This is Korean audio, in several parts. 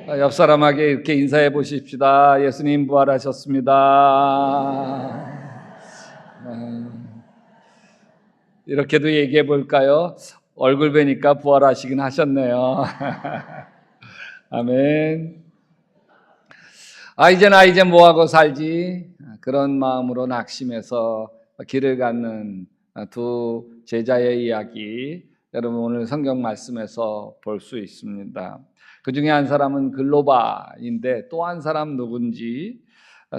옆 사람에게 이렇게 인사해 보십시다. 예수님 부활하셨습니다. 이렇게도 얘기해 볼까요? 얼굴 뵈니까 부활하시긴 하셨네요. 아멘. 이제 뭐하고 살지? 그런 마음으로 낙심해서 길을 갖는 두 제자의 이야기, 여러분 오늘 성경 말씀에서 볼 수 있습니다. 그 중에 한 사람은 글로바인데 또 한 사람 누군지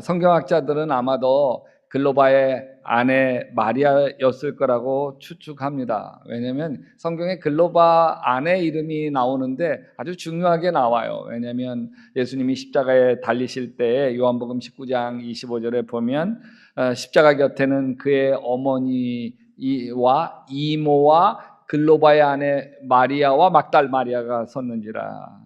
성경학자들은 아마도 글로바의 아내 마리아였을 거라고 추측합니다. 왜냐하면 성경에 글로바 아내 이름이 나오는데 아주 중요하게 나와요. 왜냐하면 예수님이 십자가에 달리실 때 요한복음 19장 25절에 보면 십자가 곁에는 그의 어머니와 이모와 글로바의 아내 마리아와 막달 마리아가 섰는지라.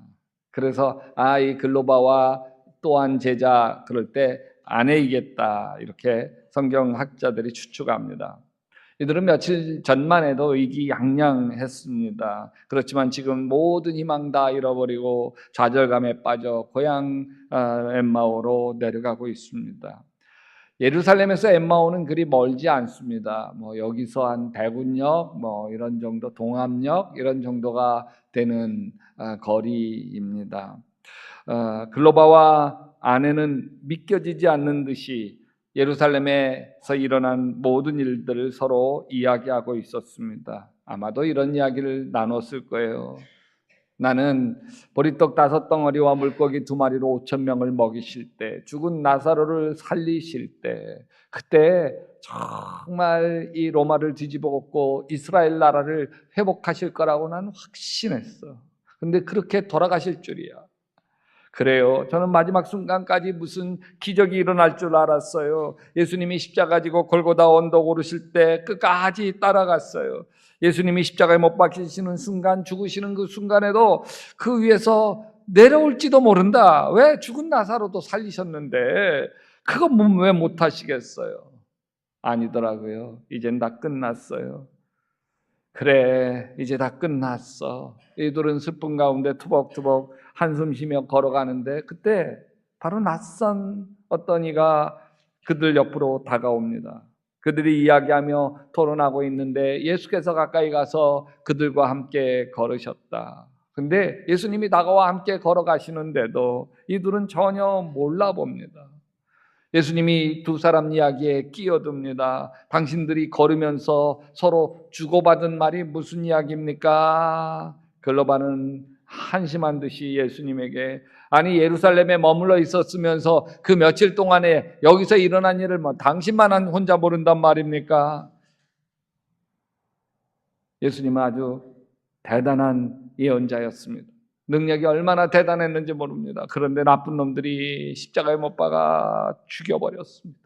그래서 이 글로바와 또한 제자 그럴 때 아내이겠다 이렇게 성경학자들이 추측합니다. 이들은 며칠 전만 해도 의기양양했습니다. 그렇지만 지금 모든 희망 다 잃어버리고 좌절감에 빠져 고향 엠마오로 내려가고 있습니다. 예루살렘에서 엠마오는 그리 멀지 않습니다. 여기서 한 대군역, 이런 정도, 동암역 이런 정도가 되는 거리입니다. 글로바와 아내는 믿겨지지 않는 듯이 예루살렘에서 일어난 모든 일들을 서로 이야기하고 있었습니다. 아마도 이런 이야기를 나눴을 거예요. 나는 보리떡 5덩어리와 물고기 2마리로 5,000명을 먹이실 때, 죽은 나사로를 살리실 때, 그때 정말 이 로마를 뒤집어 엎고 이스라엘 나라를 회복하실 거라고 난 확신했어. 근데 그렇게 돌아가실 줄이야. 그래요. 저는 마지막 순간까지 무슨 기적이 일어날 줄 알았어요. 예수님이 십자가 지고 골고다 언덕 오르실 때 끝까지 따라갔어요. 예수님이 십자가에 못 박히시는 순간, 죽으시는 그 순간에도 그 위에서 내려올지도 모른다. 왜? 죽은 나사로도 살리셨는데 그거 왜 못 하시겠어요? 아니더라고요. 이젠 다 끝났어요. 그래, 이제 다 끝났어. 이들은 슬픔 가운데 투벅투벅 한숨 쉬며 걸어가는데 그때 바로 낯선 어떤 이가 그들 옆으로 다가옵니다. 그들이 이야기하며 토론하고 있는데 예수께서 가까이 가서 그들과 함께 걸으셨다. 근데 예수님이 다가와 함께 걸어가시는데도 이들은 전혀 몰라봅니다. 예수님이 두 사람 이야기에 끼어듭니다. 당신들이 걸으면서 서로 주고받은 말이 무슨 이야기입니까? 글로바는 한심한 듯이 예수님에게 예루살렘에 머물러 있었으면서 그 며칠 동안에 여기서 일어난 일을 당신만 혼자 모른단 말입니까? 예수님은 아주 대단한 예언자였습니다. 능력이 얼마나 대단했는지 모릅니다. 그런데 나쁜 놈들이 십자가에 못 박아 죽여버렸습니다.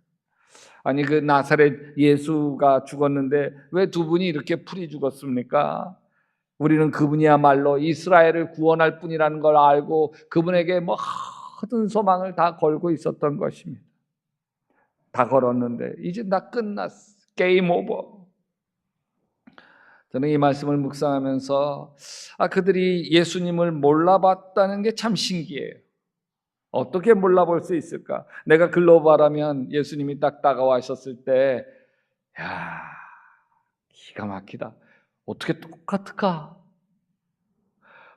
그 나사렛 예수가 죽었는데 왜 두 분이 이렇게 풀이 죽었습니까? 우리는 그분이야말로 이스라엘을 구원할 분이라는 걸 알고 그분에게 모든 소망을 다 걸고 있었던 것입니다. 다 걸었는데 이제 다 끝났어. 게임 오버. 저는 이 말씀을 묵상하면서 그들이 예수님을 몰라봤다는 게 참 신기해요. 어떻게 몰라볼 수 있을까? 내가 글로바라면 예수님이 딱 다가와셨을 때 기가 막히다. 어떻게 똑같을까?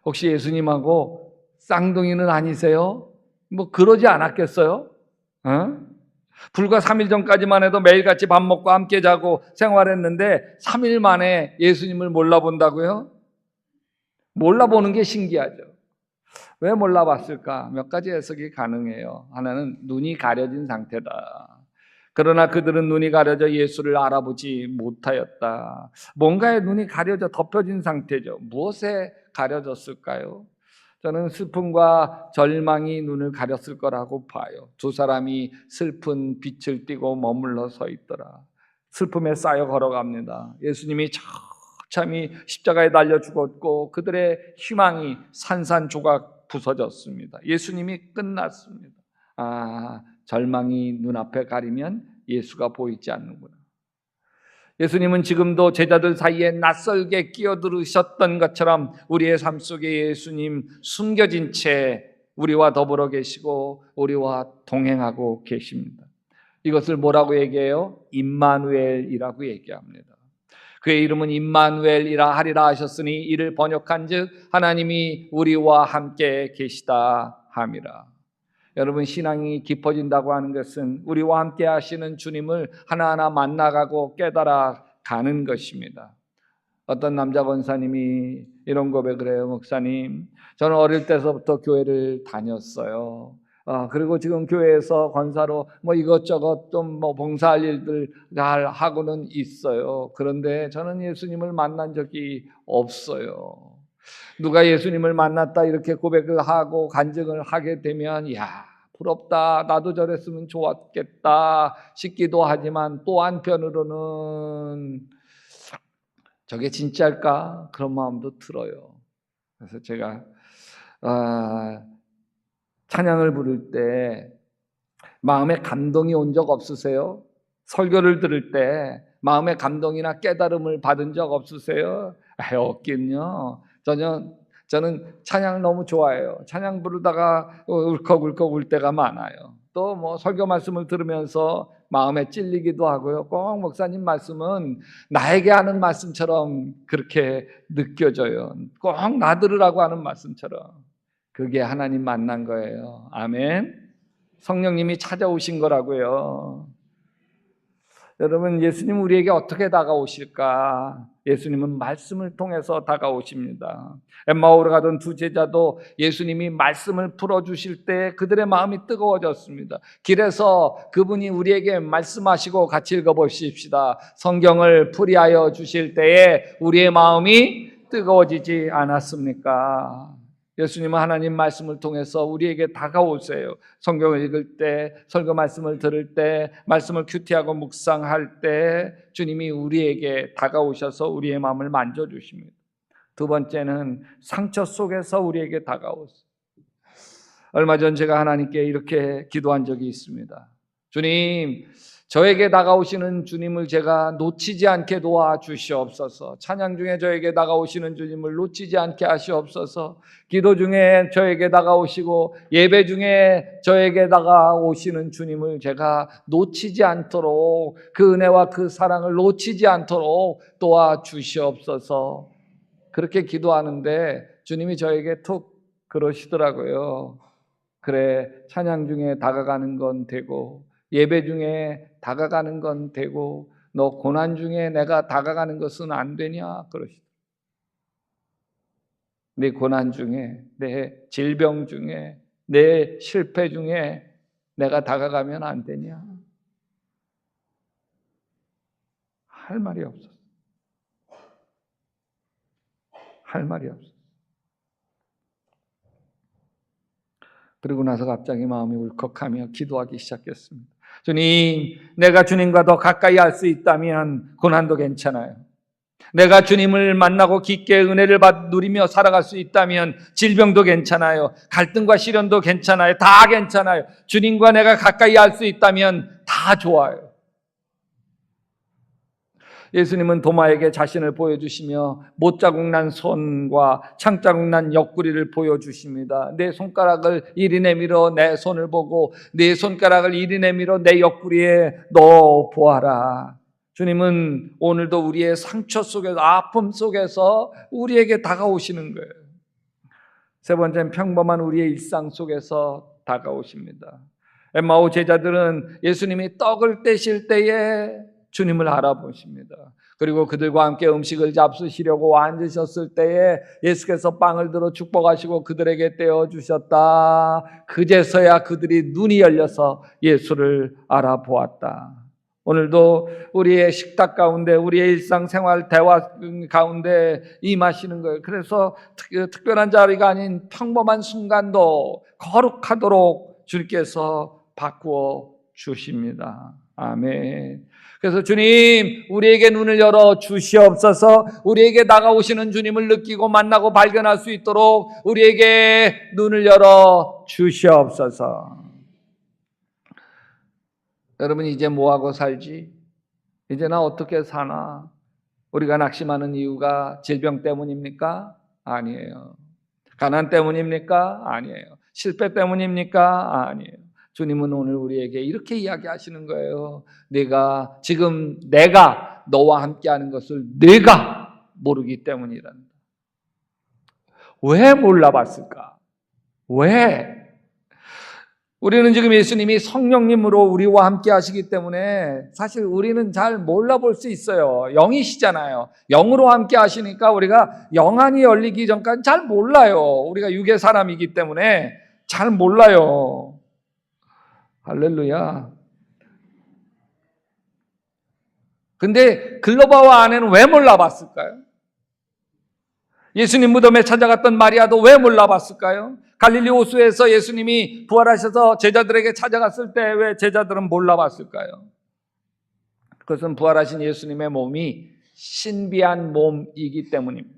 혹시 예수님하고 쌍둥이는 아니세요? 그러지 않았겠어요? 불과 3일 전까지만 해도 매일같이 밥 먹고 함께 자고 생활했는데 3일 만에 예수님을 몰라본다고요? 몰라보는 게 신기하죠. 왜 몰라봤을까? 몇 가지 해석이 가능해요. 하나는 눈이 가려진 상태다. 그러나 그들은 눈이 가려져 예수를 알아보지 못하였다. 뭔가에 눈이 가려져 덮여진 상태죠. 무엇에 가려졌을까요? 저는 슬픔과 절망이 눈을 가렸을 거라고 봐요. 두 사람이 슬픈 빛을 띠고 머물러 서 있더라. 슬픔에 쌓여 걸어갑니다. 예수님이 처참히 십자가에 달려 죽었고 그들의 희망이 산산조각 부서졌습니다. 예수님이 끝났습니다. 절망이 눈앞에 가리면 예수가 보이지 않는구나. 예수님은 지금도 제자들 사이에 낯설게 끼어들으셨던 것처럼 우리의 삶 속에 예수님 숨겨진 채 우리와 더불어 계시고 우리와 동행하고 계십니다. 이것을 뭐라고 얘기해요? 임마누엘이라고 얘기합니다. 그의 이름은 임마누엘이라 하리라 하셨으니 이를 번역한즉 하나님이 우리와 함께 계시다 함이라. 여러분, 신앙이 깊어진다고 하는 것은 우리와 함께 하시는 주님을 하나하나 만나가고 깨달아 가는 것입니다. 어떤 남자 권사님이 이런 고백을 해요. 목사님, 저는 어릴 때서부터 교회를 다녔어요. 그리고 지금 교회에서 권사로 이것저것 좀 봉사할 일들 잘 하고는 있어요. 그런데 저는 예수님을 만난 적이 없어요. 누가 예수님을 만났다 이렇게 고백을 하고 간증을 하게 되면 야, 부럽다, 나도 저랬으면 좋았겠다 싶기도 하지만 또 한편으로는 저게 진짜일까? 그런 마음도 들어요. 그래서 제가 찬양을 부를 때 마음에 감동이 온 적 없으세요? 설교를 들을 때 마음에 감동이나 깨달음을 받은 적 없으세요? 없긴요. 저는 찬양 너무 좋아해요. 찬양 부르다가 울컥울컥 울 때가 많아요. 또 설교 말씀을 들으면서 마음에 찔리기도 하고요. 꼭 목사님 말씀은 나에게 하는 말씀처럼 그렇게 느껴져요. 꼭 나 들으라고 하는 말씀처럼. 그게 하나님 만난 거예요. 아멘. 성령님이 찾아오신 거라고요. 여러분, 예수님 우리에게 어떻게 다가오실까? 예수님은 말씀을 통해서 다가오십니다. 엠마오로 가던 두 제자도 예수님이 말씀을 풀어주실 때 그들의 마음이 뜨거워졌습니다. 길에서 그분이 우리에게 말씀하시고 같이 읽어보십시다. 성경을 풀이하여 주실 때에 우리의 마음이 뜨거워지지 않았습니까? 예수님은 하나님 말씀을 통해서 우리에게 다가오세요. 성경을 읽을 때, 설교 말씀을 들을 때, 말씀을 큐티하고 묵상할 때 주님이 우리에게 다가오셔서 우리의 마음을 만져주십니다. 두 번째는 상처 속에서 우리에게 다가오세요. 얼마 전 제가 하나님께 이렇게 기도한 적이 있습니다. 주님, 저에게 다가오시는 주님을 제가 놓치지 않게 도와주시옵소서. 찬양 중에 저에게 다가오시는 주님을 놓치지 않게 하시옵소서. 기도 중에 저에게 다가오시고 예배 중에 저에게 다가오시는 주님을 제가 놓치지 않도록, 그 은혜와 그 사랑을 놓치지 않도록 도와주시옵소서. 그렇게 기도하는데 주님이 저에게 툭 그러시더라고요. 그래, 찬양 중에 다가가는 건 되고 예배 중에 다가가는 건 되고 너 고난 중에 내가 다가가는 것은 안 되냐 그러시더라고요. 내 고난 중에, 내 질병 중에, 내 실패 중에 내가 다가가면 안 되냐? 할 말이 없었어. 할 말이 없어. 그리고 나서 갑자기 마음이 울컥하며 기도하기 시작했습니다. 주님, 내가 주님과 더 가까이 할 수 있다면 고난도 괜찮아요. 내가 주님을 만나고 깊게 은혜를 누리며 살아갈 수 있다면 질병도 괜찮아요. 갈등과 시련도 괜찮아요. 다 괜찮아요. 주님과 내가 가까이 할 수 있다면 다 좋아요. 예수님은 도마에게 자신을 보여주시며 못자국 난 손과 창자국 난 옆구리를 보여주십니다. 내 손가락을 이리 내밀어 내 손을 보고 내 손가락을 이리 내밀어 내 옆구리에 넣어 보아라. 주님은 오늘도 우리의 상처 속에서, 아픔 속에서 우리에게 다가오시는 거예요. 세 번째는 평범한 우리의 일상 속에서 다가오십니다. 엠마오 제자들은 예수님이 떡을 떼실 때에 주님을 알아보십니다. 그리고 그들과 함께 음식을 잡수시려고 앉으셨을 때에 예수께서 빵을 들어 축복하시고 그들에게 떼어주셨다. 그제서야 그들이 눈이 열려서 예수를 알아보았다. 오늘도 우리의 식탁 가운데, 우리의 일상생활 대화 가운데 임하시는 거예요. 그래서 특별한 자리가 아닌 평범한 순간도 거룩하도록 주님께서 바꾸어 주십니다. 아멘. 그래서 주님, 우리에게 눈을 열어 주시옵소서. 우리에게 다가오시는 주님을 느끼고 만나고 발견할 수 있도록 우리에게 눈을 열어 주시옵소서. 여러분, 이제 뭐하고 살지? 이제 나 어떻게 사나? 우리가 낙심하는 이유가 질병 때문입니까? 아니에요. 가난 때문입니까? 아니에요. 실패 때문입니까? 아니에요. 주님은 오늘 우리에게 이렇게 이야기하시는 거예요. 내가 너와 함께하는 것을 내가 모르기 때문이란다. 왜 몰라봤을까? 왜? 우리는 지금 예수님이 성령님으로 우리와 함께 하시기 때문에 사실 우리는 잘 몰라볼 수 있어요. 영이시잖아요. 영으로 함께 하시니까 우리가 영안이 열리기 전까지 잘 몰라요. 우리가 육의 사람이기 때문에 잘 몰라요. 할렐루야. 근데 글로바와 아내는 왜 몰라봤을까요? 예수님 무덤에 찾아갔던 마리아도 왜 몰라봤을까요? 갈릴리 호수에서 예수님이 부활하셔서 제자들에게 찾아갔을 때 왜 제자들은 몰라봤을까요? 그것은 부활하신 예수님의 몸이 신비한 몸이기 때문입니다.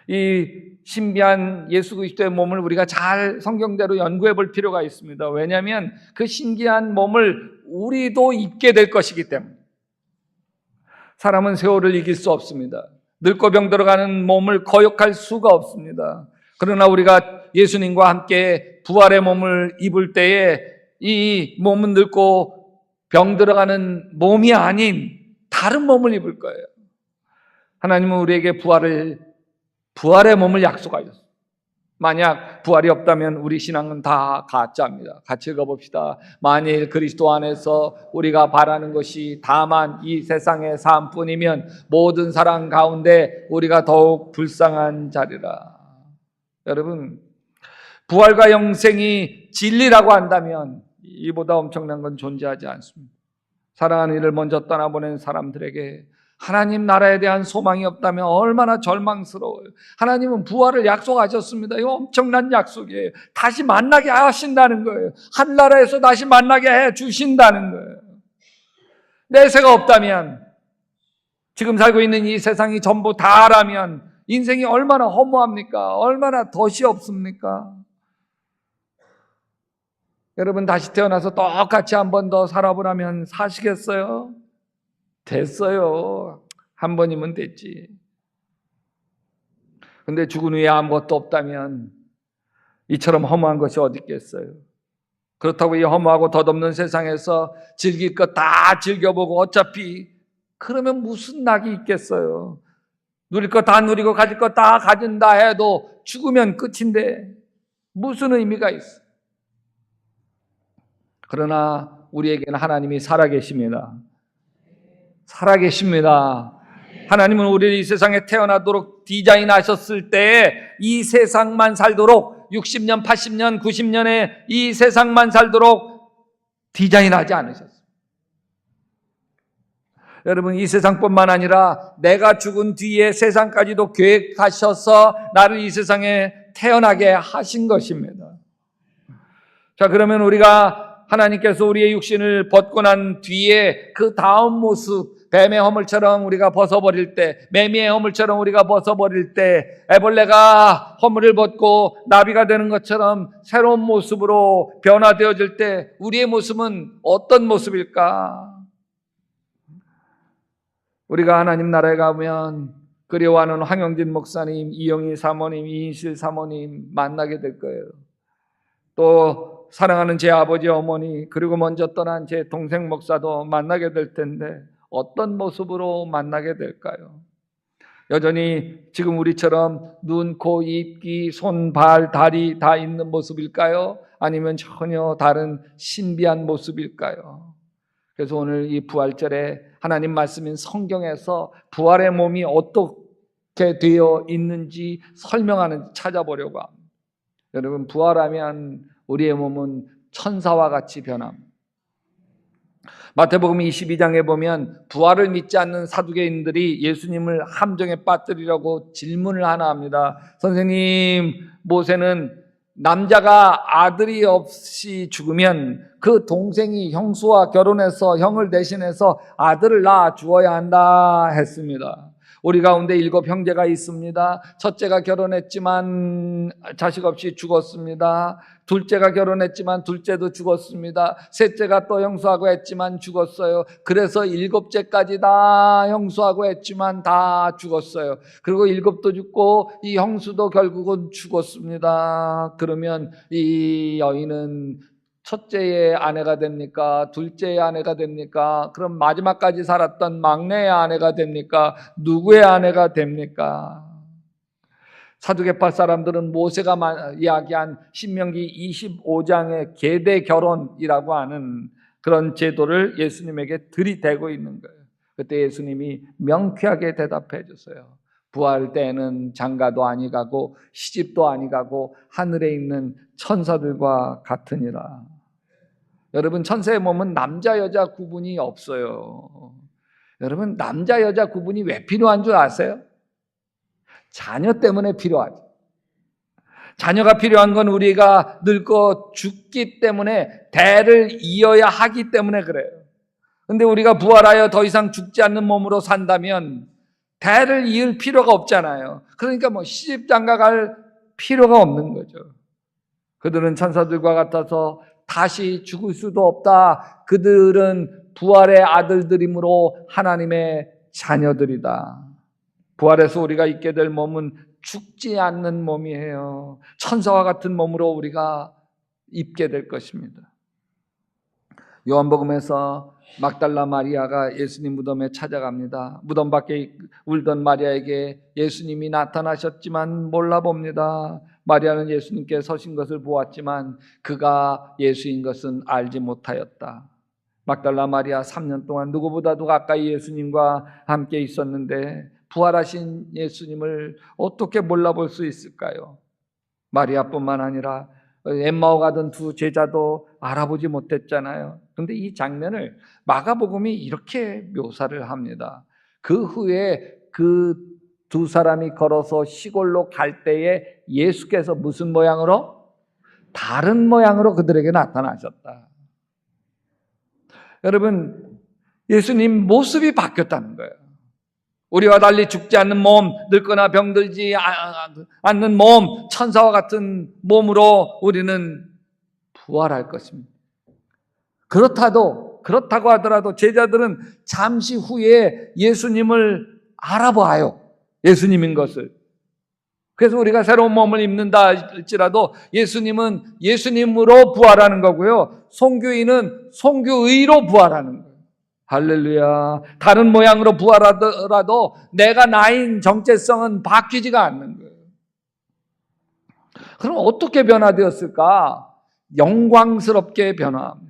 이 신비한 예수 그리스도의 몸을 우리가 잘 성경대로 연구해 볼 필요가 있습니다. 왜냐하면 그 신기한 몸을 우리도 입게 될 것이기 때문에. 사람은 세월을 이길 수 없습니다. 늙고 병들어가는 몸을 거역할 수가 없습니다. 그러나 우리가 예수님과 함께 부활의 몸을 입을 때에 이 몸은 늙고 병들어가는 몸이 아닌 다른 몸을 입을 거예요. 하나님은 우리에게 부활의 몸을 약속하셨어요. 만약 부활이 없다면 우리 신앙은 다 가짜입니다. 같이 읽어봅시다. 만일 그리스도 안에서 우리가 바라는 것이 다만 이 세상의 삶뿐이면 모든 사람 가운데 우리가 더욱 불쌍한 자리라. 여러분, 부활과 영생이 진리라고 한다면 이보다 엄청난 건 존재하지 않습니다. 사랑하는 이를 먼저 떠나보낸 사람들에게 하나님 나라에 대한 소망이 없다면 얼마나 절망스러워요. 하나님은 부활을 약속하셨습니다. 이거 엄청난 약속이에요. 다시 만나게 하신다는 거예요. 하늘나라에서 다시 만나게 해 주신다는 거예요. 내세가 없다면, 지금 살고 있는 이 세상이 전부 다라면 인생이 얼마나 허무합니까? 얼마나 덫이 없습니까? 여러분, 다시 태어나서 똑같이 한 번 더 살아보라면 사시겠어요? 됐어요. 한 번이면 됐지. 근데 죽은 후에 아무것도 없다면 이처럼 허무한 것이 어디 있겠어요? 그렇다고 이 허무하고 덧없는 세상에서 즐길 것 다 즐겨보고 어차피 그러면 무슨 낙이 있겠어요? 누릴 것 다 누리고 가질 것 다 가진다 해도 죽으면 끝인데 무슨 의미가 있어? 그러나 우리에게는 하나님이 살아계십니다. 살아계십니다. 하나님은 우리를 이 세상에 태어나도록 디자인하셨을 때에 이 세상만 살도록 60년, 80년, 90년에 이 세상만 살도록 디자인하지 않으셨어요. 여러분, 이 세상뿐만 아니라 내가 죽은 뒤에 세상까지도 계획하셔서 나를 이 세상에 태어나게 하신 것입니다. 자, 그러면 하나님께서 우리의 육신을 벗고 난 뒤에 그 다음 모습, 뱀의 허물처럼 우리가 벗어버릴 때, 매미의 허물처럼 우리가 벗어버릴 때, 애벌레가 허물을 벗고 나비가 되는 것처럼 새로운 모습으로 변화되어질 때 우리의 모습은 어떤 모습일까? 우리가 하나님 나라에 가면 그리워하는 황영진 목사님, 이영희 사모님, 이인실 사모님 만나게 될 거예요. 또 사랑하는 제 아버지, 어머니, 그리고 먼저 떠난 제 동생 목사도 만나게 될 텐데 어떤 모습으로 만나게 될까요? 여전히 지금 우리처럼 눈, 코, 입, 귀, 손, 발, 다리 다 있는 모습일까요? 아니면 전혀 다른 신비한 모습일까요? 그래서 오늘 이 부활절에 하나님 말씀인 성경에서 부활의 몸이 어떻게 되어 있는지 설명하는 찾아보려고 합니다. 여러분, 부활하면 우리의 몸은 천사와 같이 변합니다. 마태복음 22장에 보면 부활을 믿지 않는 사두개인들이 예수님을 함정에 빠뜨리려고 질문을 하나 합니다. 선생님, 모세는 남자가 아들이 없이 죽으면 그 동생이 형수와 결혼해서 형을 대신해서 아들을 낳아 주어야 한다 했습니다. 우리 가운데 7 형제가 있습니다. 첫째가 결혼했지만 자식 없이 죽었습니다. 둘째가 결혼했지만 둘째도 죽었습니다. 셋째가 또 형수하고 했지만 죽었어요. 그래서 7째까지 다 형수하고 했지만 다 죽었어요. 그리고 7도 죽고 이 형수도 결국은 죽었습니다. 그러면 이 여인은 첫째의 아내가 됩니까? 둘째의 아내가 됩니까? 그럼 마지막까지 살았던 막내의 아내가 됩니까? 누구의 아내가 됩니까? 사두개파 사람들은 모세가 이야기한 신명기 25장의 계대 결혼이라고 하는 그런 제도를 예수님에게 들이대고 있는 거예요. 그때 예수님이 명쾌하게 대답해 주세요. 부활 때에는 장가도 아니 가고 시집도 아니 가고 하늘에 있는 천사들과 같으니라. 여러분, 천사의 몸은 남자 여자 구분이 없어요. 여러분, 남자 여자 구분이 왜 필요한 줄 아세요? 자녀 때문에 필요하죠. 자녀가 필요한 건 우리가 늙고 죽기 때문에 대를 이어야 하기 때문에 그래요. 근데 우리가 부활하여 더 이상 죽지 않는 몸으로 산다면 대를 이을 필요가 없잖아요. 그러니까 시집 장가 갈 필요가 없는 거죠. 그들은 천사들과 같아서 다시 죽을 수도 없다. 그들은 부활의 아들들이므로 하나님의 자녀들이다. 부활해서 우리가 입게 될 몸은 죽지 않는 몸이에요. 천사와 같은 몸으로 우리가 입게 될 것입니다. 요한복음에서 막달라 마리아가 예수님 무덤에 찾아갑니다. 무덤 밖에 울던 마리아에게 예수님이 나타나셨지만 몰라봅니다. 마리아는 예수님께 서신 것을 보았지만 그가 예수인 것은 알지 못하였다. 막달라 마리아 3년 동안 누구보다도 가까이 예수님과 함께 있었는데 부활하신 예수님을 어떻게 몰라볼 수 있을까요? 마리아뿐만 아니라 엠마오 가던 2 제자도 알아보지 못했잖아요. 그런데 이 장면을 마가복음이 이렇게 묘사를 합니다. 그 후에 그 2 사람이 걸어서 시골로 갈 때에 예수께서 무슨 모양으로? 다른 모양으로 그들에게 나타나셨다. 여러분, 예수님 모습이 바뀌었다는 거예요. 우리와 달리 죽지 않는 몸, 늙거나 병들지 않는 몸, 천사와 같은 몸으로 우리는 부활할 것입니다. 그렇다고 하더라도 제자들은 잠시 후에 예수님을 알아봐요. 예수님인 것을. 그래서 우리가 새로운 몸을 입는다 할지라도 예수님은 예수님으로 부활하는 거고요. 송교인은 송교의로 부활하는 거예요. 할렐루야. 다른 모양으로 부활하더라도 내가 나인 정체성은 바뀌지가 않는 거예요. 그럼 어떻게 변화되었을까? 영광스럽게 변화합니다.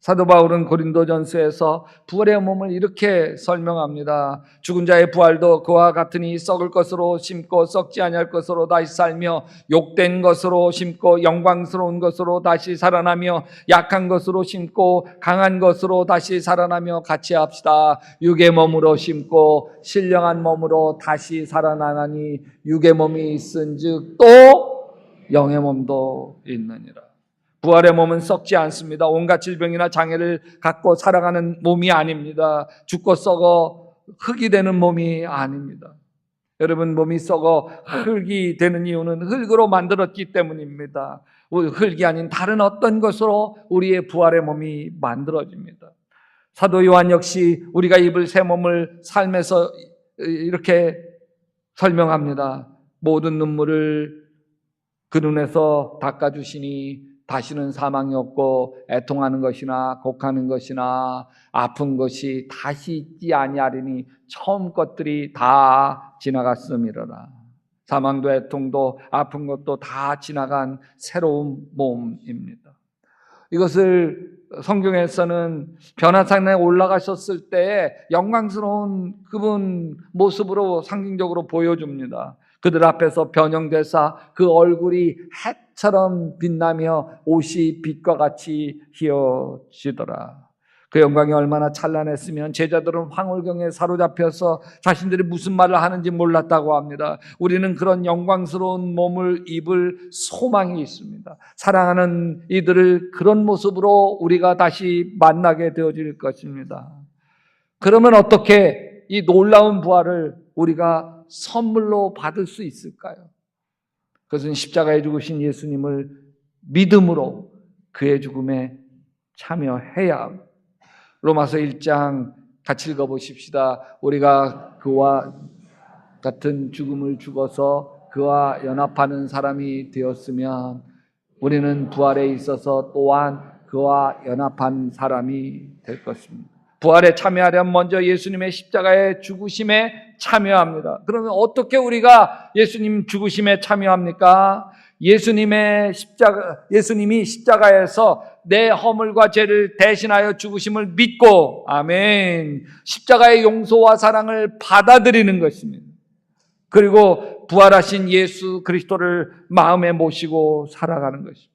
사도 바울은 고린도전서에서 부활의 몸을 이렇게 설명합니다. 죽은 자의 부활도 그와 같으니 썩을 것으로 심고 썩지 아니할 것으로 다시 살며 욕된 것으로 심고 영광스러운 것으로 다시 살아나며 약한 것으로 심고 강한 것으로 다시 살아나며 같이 합시다. 육의 몸으로 심고 신령한 몸으로 다시 살아나나니 육의 몸이 있은즉 또 영의 몸도 있느니라. 부활의 몸은 썩지 않습니다. 온갖 질병이나 장애를 갖고 살아가는 몸이 아닙니다. 죽고 썩어 흙이 되는 몸이 아닙니다. 여러분, 몸이 썩어 흙이 되는 이유는 흙으로 만들었기 때문입니다. 흙이 아닌 다른 어떤 것으로 우리의 부활의 몸이 만들어집니다. 사도 요한 역시 우리가 입을 새 몸을 삶에서 이렇게 설명합니다. 모든 눈물을 그 눈에서 닦아주시니 다시는 사망이 없고 애통하는 것이나 곡하는 것이나 아픈 것이 다시 있지 아니하리니 처음 것들이 다 지나갔음이로라. 사망도 애통도 아픈 것도 다 지나간 새로운 몸입니다. 이것을 성경에서는 변화산에 올라가셨을 때 영광스러운 그분 모습으로 상징적으로 보여줍니다. 그들 앞에서 변형되사 그 얼굴이 해처럼 빛나며 옷이 빛과 같이 휘어지더라. 그 영광이 얼마나 찬란했으면 제자들은 황홀경에 사로잡혀서 자신들이 무슨 말을 하는지 몰랐다고 합니다. 우리는 그런 영광스러운 몸을 입을 소망이 있습니다. 사랑하는 이들을 그런 모습으로 우리가 다시 만나게 되어질 것입니다. 그러면 어떻게 이 놀라운 부활을 우리가 선물로 받을 수 있을까요? 그것은 십자가에 죽으신 예수님을 믿음으로 그의 죽음에 참여해야 합니다. 로마서 1장 같이 읽어보십시다. 우리가 그와 같은 죽음을 죽어서 그와 연합하는 사람이 되었으면 우리는 부활에 있어서 또한 그와 연합한 사람이 될 것입니다. 부활에 참여하려면 먼저 예수님의 십자가의 죽으심에 참여합니다. 그러면 어떻게 우리가 예수님 죽으심에 참여합니까? 예수님이 십자가에서 내 허물과 죄를 대신하여 죽으심을 믿고, 아멘, 십자가의 용서와 사랑을 받아들이는 것입니다. 그리고 부활하신 예수 그리스도를 마음에 모시고 살아가는 것입니다.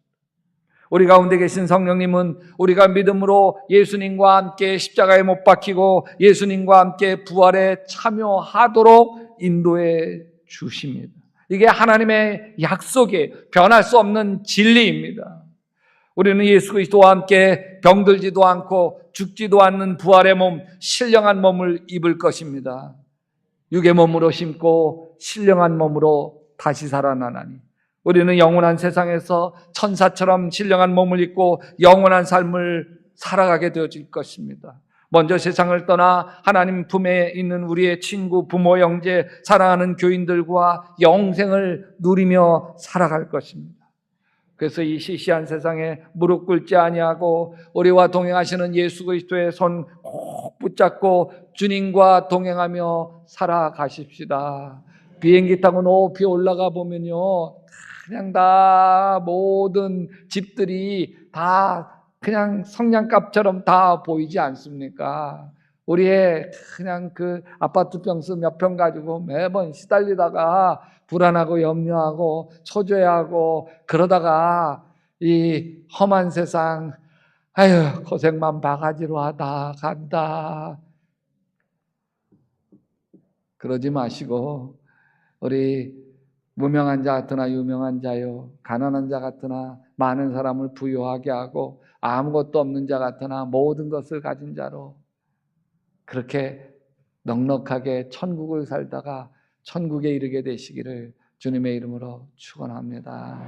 우리 가운데 계신 성령님은 우리가 믿음으로 예수님과 함께 십자가에 못 박히고 예수님과 함께 부활에 참여하도록 인도해 주십니다. 이게 하나님의 약속이에요. 변할 수 없는 진리입니다. 우리는 예수 그리스도와 함께 병들지도 않고 죽지도 않는 부활의 몸, 신령한 몸을 입을 것입니다. 육의 몸으로 심고 신령한 몸으로 다시 살아나나니 우리는 영원한 세상에서 천사처럼 신령한 몸을 입고 영원한 삶을 살아가게 되어질 것입니다. 먼저 세상을 떠나 하나님 품에 있는 우리의 친구, 부모, 형제, 사랑하는 교인들과 영생을 누리며 살아갈 것입니다. 그래서 이 시시한 세상에 무릎 꿇지 아니하고 우리와 동행하시는 예수 그리스도의 손 꼭 붙잡고 주님과 동행하며 살아가십시다. 비행기 타고 높이 올라가 보면요, 그냥 다 모든 집들이 다 그냥 성냥갑처럼 다 보이지 않습니까? 우리의 그냥 그 아파트 평수 몇 평 가지고 매번 시달리다가 불안하고 염려하고 초조해하고 그러다가 이 험한 세상, 아유 고생만 바가지로 하다 간다. 그러지 마시고 우리 무명한 자 같으나 유명한 자요, 가난한 자 같으나 많은 사람을 부유하게 하고 아무것도 없는 자 같으나 모든 것을 가진 자로 그렇게 넉넉하게 천국을 살다가 천국에 이르게 되시기를 주님의 이름으로 축원합니다.